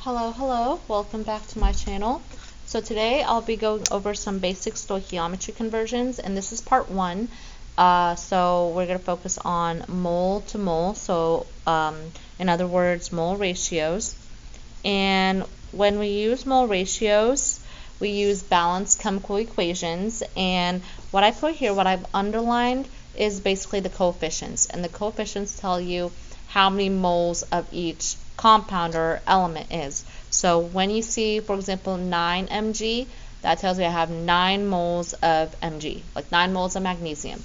Hello, welcome back to my channel. So today I'll be going over some basic stoichiometry conversions, and this is part one. So we're going to focus on mole to mole, so in other words, mole ratios. And when we use mole ratios, we use balanced chemical equations, and what I put here, what I've underlined, is basically the coefficients, and the coefficients tell you how many moles of each compound or element is. So when you see, for example, 9 Mg, that tells you I have 9 moles of Mg, like 9 moles of magnesium.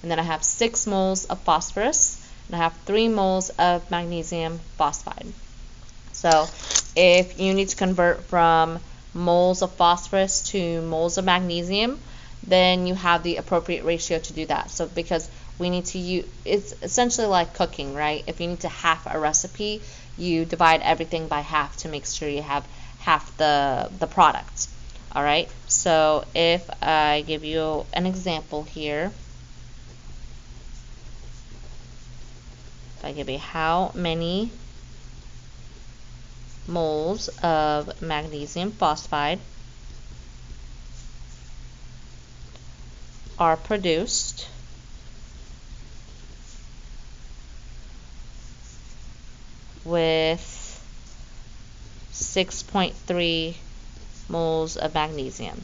And then I have 6 moles of phosphorus, and I have 3 moles of magnesium phosphide. So if you need to convert from moles of phosphorus to moles of magnesium, then you have the appropriate ratio to do that. So because we need to use, it's essentially like cooking, right? If you need to half a recipe, you divide everything by half to make sure you have half the product. All right, so if I give you an example here, if I give you how many moles of magnesium phosphide are produced with 6.3 moles of magnesium.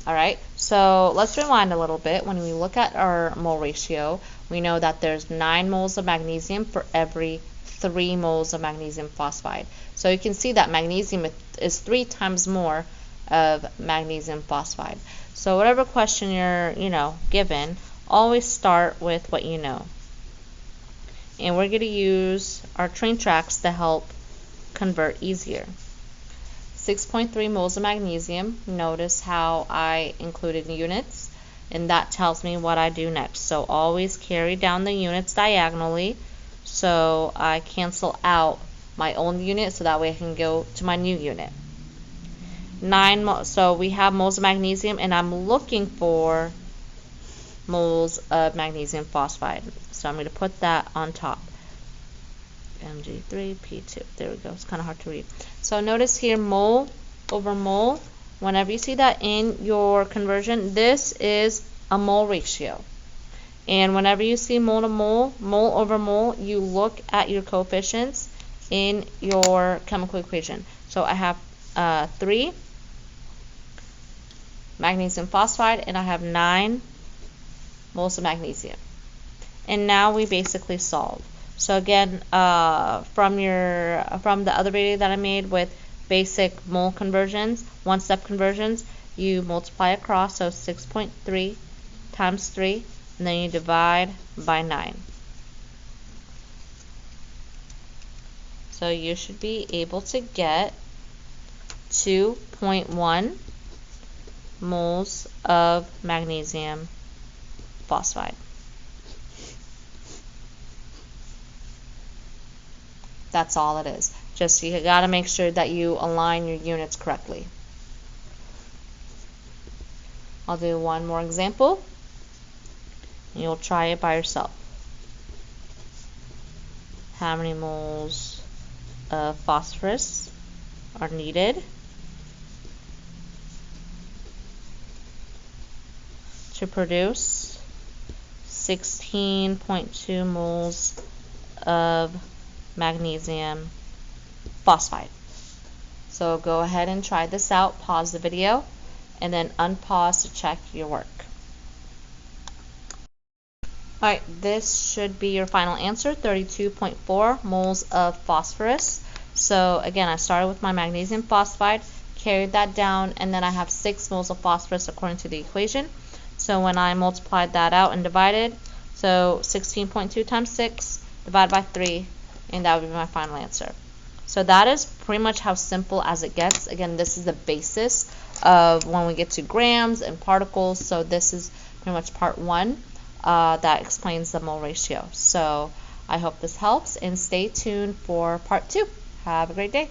Alright, so let's rewind a little bit. When we look at our mole ratio, we know that there's 9 moles of magnesium for every 3 moles of magnesium phosphide. So you can see that magnesium is 3 times more of magnesium phosphide. So whatever question you're given, always start with what you know. And we're going to use our train tracks to help convert easier. 6.3 moles of magnesium. Notice how I included units, and that tells me what I do next. So always carry down the units diagonally, so I cancel out my old unit, so that way I can go to my new unit. So we have moles of magnesium, and I'm looking for moles of magnesium phosphide. So I'm going to put that on top. Mg3P2. There we go. It's kind of hard to read. So notice here, mole over mole. Whenever you see that in your conversion, this is a mole ratio. And whenever you see mole to mole, mole over mole, you look at your coefficients in your chemical equation. So I have 3 magnesium phosphide, and I have 9 moles of magnesium. And now we basically solve. So again, from the other video that I made with basic mole conversions, one-step conversions, you multiply across, so 6.3 times 3, and then you divide by 9. So you should be able to get 2.1 moles of magnesium phosphide. That's all it is. Just you got to make sure that you align your units correctly. I'll do one more example. You'll try it by yourself. How many moles of phosphorus are needed to produce 16.2 moles of magnesium phosphide? So go ahead and try this out. Pause the video and then unpause to check your work. Alright, this should be your final answer, 32.4 moles of phosphorus. So again, I started with my magnesium phosphide, carried that down, and then I have 6 moles of phosphorus according to the equation. So when I multiplied that out and divided, so 16.2 times 6 divided by 3, and that would be my final answer. So that is pretty much how simple as it gets. Again, this is the basis of when we get to grams and particles. So this is pretty much part one that explains the mole ratio. So I hope this helps, and stay tuned for part 2. Have a great day.